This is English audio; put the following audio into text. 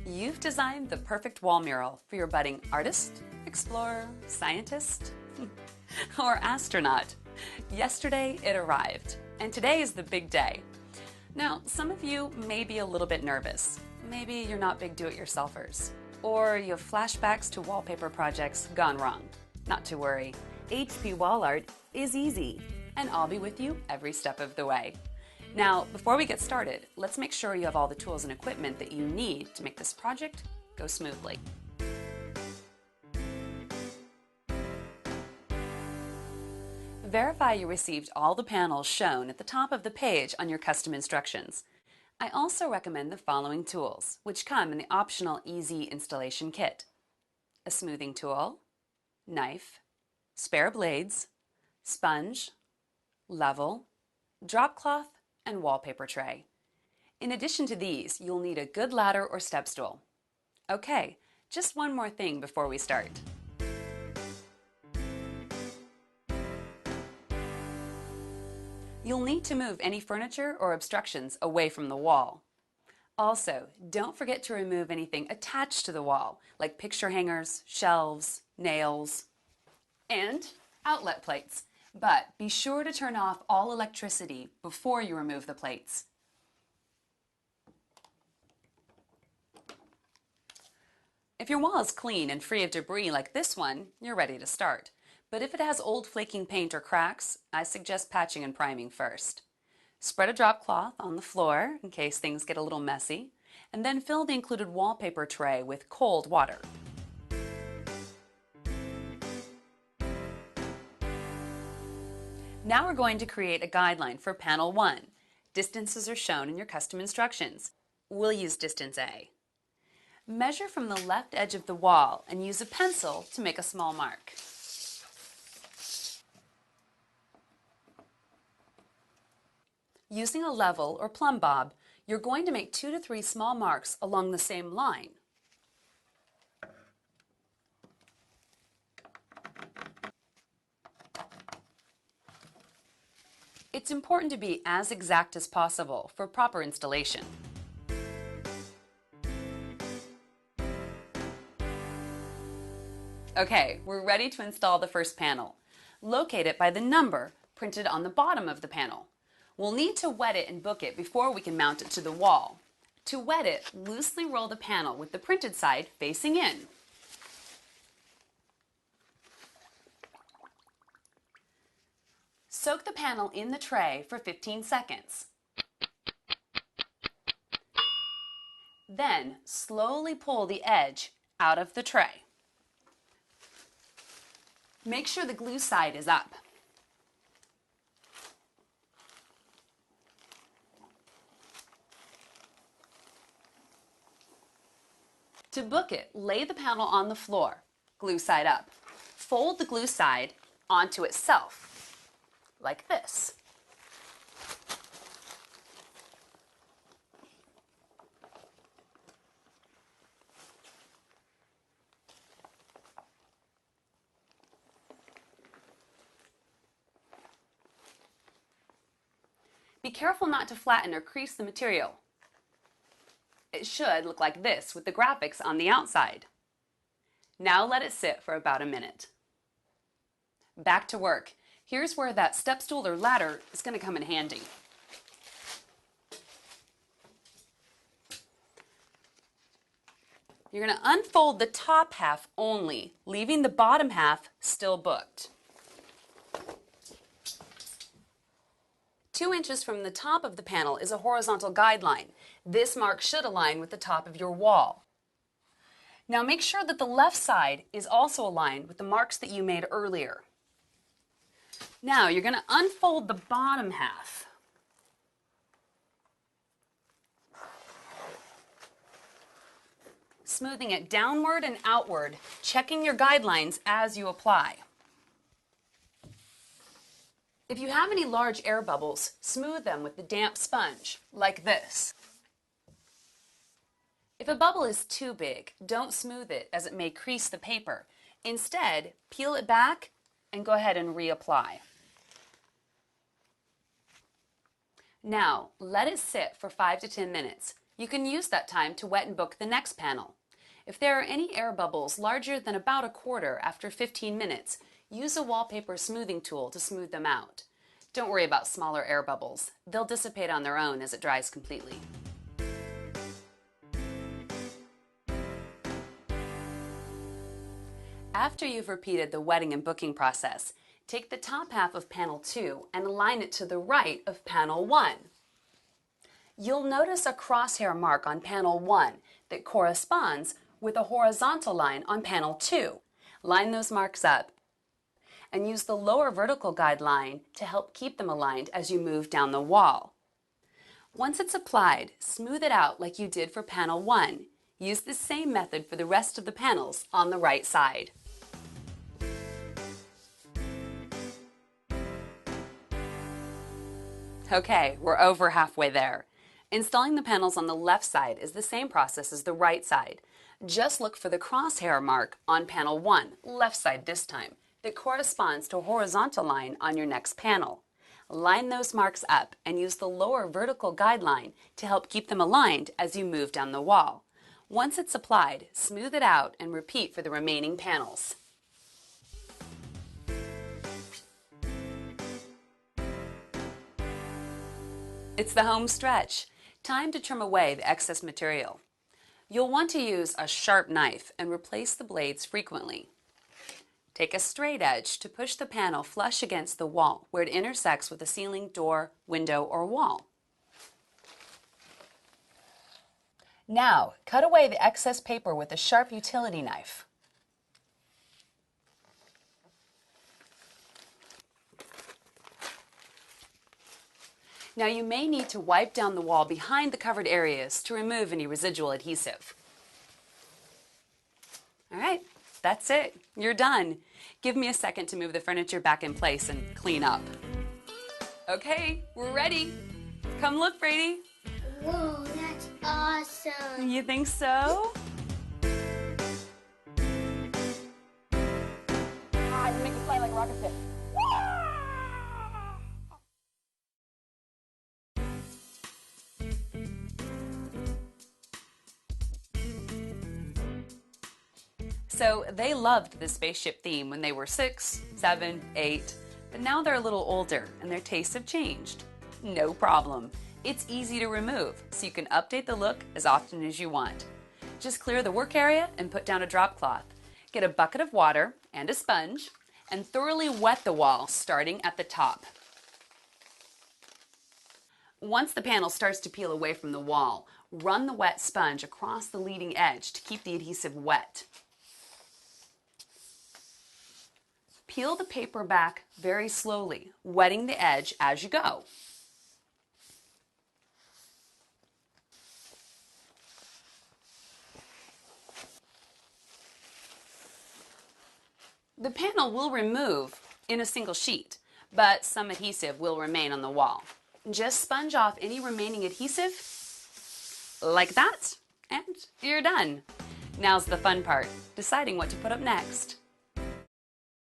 You've designed the perfect wall mural for your budding artist, explorer, scientist, or astronaut. Yesterday it arrived, and today is the big day. Now, some of you may be a little bit nervous. Maybe you're not big do-it-yourselfers, or you have flashbacks to wallpaper projects gone wrong. Not to worry, HP wall art is easy, and I'll be with you every step of the way. Now, before we get started, let's make sure you have all the tools and equipment that you need to make this project go smoothly. Verify you received all the panels shown at the top of the page on your custom instructions. I also recommend the following tools, which come in the optional Easy Installation Kit: a smoothing tool, knife, spare blades, sponge, level, drop cloth, and wallpaper tray. In addition to these, you'll need a good ladder or step stool. Okay, just one more thing before we start. You'll need to move any furniture or obstructions away from the wall. Also, don't forget to remove anything attached to the wall, like picture hangers, shelves, nails, and outlet plates. But be sure to turn off all electricity before you remove the plates. If your wall is clean and free of debris like this one, you're ready to start. But if it has old flaking paint or cracks, I suggest patching and priming first. Spread a drop cloth on the floor in case things get a little messy, and then fill the included wallpaper tray with cold water. Now we're going to create a guideline for panel 1. Distances are shown in your custom instructions. We'll use distance A. Measure from the left edge of the wall and use a pencil to make a small mark. Using a level or plumb bob, you're going to make 2 to 3 small marks along the same line. It's important to be as exact as possible for proper installation. Okay, we're ready to install the first panel. Locate it by the number printed on the bottom of the panel. We'll need to wet it and book it before we can mount it to the wall. To wet it, loosely roll the panel with the printed side facing in. Soak the panel in the tray for 15 seconds. Then slowly pull the edge out of the tray. Make sure the glue side is up. To book it, lay the panel on the floor, glue side up. Fold the glue side onto itself, like this. Be careful not to flatten or crease the material. It should look like this with the graphics on the outside. Now let it sit for about a minute. Back to work. Here's where that step stool or ladder is going to come in handy. You're going to unfold the top half only, leaving the bottom half still booked. 2 inches from the top of the panel is a horizontal guideline. This mark should align with the top of your wall. Now make sure that the left side is also aligned with the marks that you made earlier. Now you're going to unfold the bottom half. Smoothing it downward and outward, checking your guidelines as you apply. If you have any large air bubbles, smooth them with the damp sponge, like this. If a bubble is too big, don't smooth it as it may crease the paper. Instead, peel it back and go ahead and reapply. Now, let it sit for 5 to 10 minutes. You can use that time to wet and book the next panel. If there are any air bubbles larger than about a quarter after 15 minutes, use a wallpaper smoothing tool to smooth them out. Don't worry about smaller air bubbles. They'll dissipate on their own as it dries completely. After you've repeated the wetting and booking process, take the top half of panel 2 and align it to the right of panel 1. You'll notice a crosshair mark on panel 1 that corresponds with a horizontal line on panel 2. Line those marks up and use the lower vertical guide line to help keep them aligned as you move down the wall. Once it's applied, smooth it out like you did for panel 1. Use the same method for the rest of the panels on the right side. Okay, we're over halfway there. Installing the panels on the left side is the same process as the right side. Just look for the crosshair mark on panel 1, left side this time, that corresponds to a horizontal line on your next panel. Line those marks up and use the lower vertical guide line to help keep them aligned as you move down the wall. Once it's applied, smooth it out and repeat for the remaining panels. It's the home stretch. Time to trim away the excess material. You'll want to use a sharp knife and replace the blades frequently. Take a straight edge to push the panel flush against the wall where it intersects with a ceiling, door, window, or wall. Now, cut away the excess paper with a sharp utility knife. Now you may need to wipe down the wall behind the covered areas to remove any residual adhesive. All right, that's it. You're done. Give me a second to move the furniture back in place and clean up. Okay, we're ready. Come look, Brady. Whoa, that's awesome. You think so? You make it fly like a rocket ship. So they loved the spaceship theme when they were 6, 7, 8, but now they're a little older and their tastes have changed. No problem. It's easy to remove, so you can update the look as often as you want. Just clear the work area and put down a drop cloth. Get a bucket of water and a sponge and thoroughly wet the wall starting at the top. Once the panel starts to peel away from the wall, run the wet sponge across the leading edge to keep the adhesive wet. Peel the paper back very slowly, wetting the edge as you go. The panel will remove in a single sheet, but some adhesive will remain on the wall. Just sponge off any remaining adhesive, like that, and you're done. Now's the fun part, deciding what to put up next.